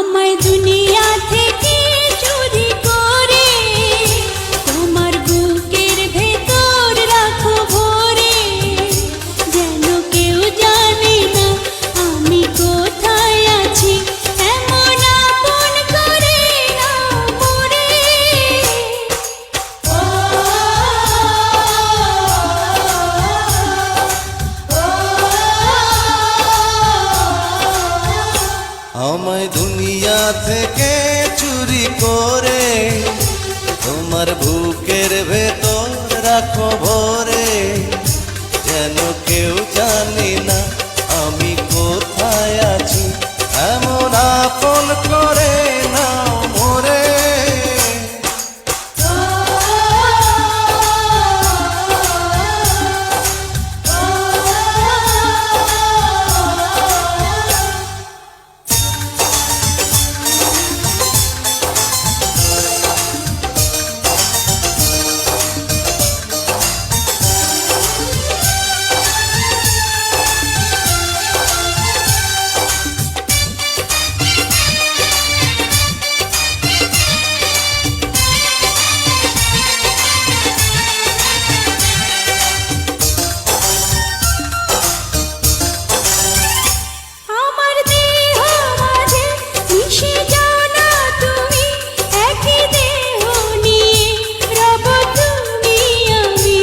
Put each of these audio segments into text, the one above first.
আমায় দুনিয়া থেকে চুরি করে তোমার বুকের ভেতর রাখো ভরে, যেন কেউ জানে না আমি কোথায় আছি, এমন আপন করে নাও মোরে। আমায় দুনিয়া থেকে চুরি করে তোমার বুকের ভেতর রাখো ভরে, যেন কেউ জানি না আমি কোথায় আছি, এমন আপন করে নাও মোরে। আমার দেহ মাঝে মিশে যাও না তুমি, একই দেহ নিয়ে রব তুমি আমি।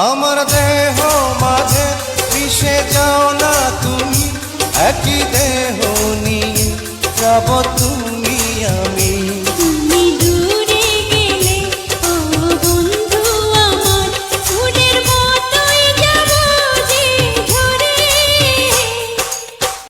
আমার দেহ মাঝে মিশে যাও না তুমি, একই দেহ নিয়ে যাব তুমি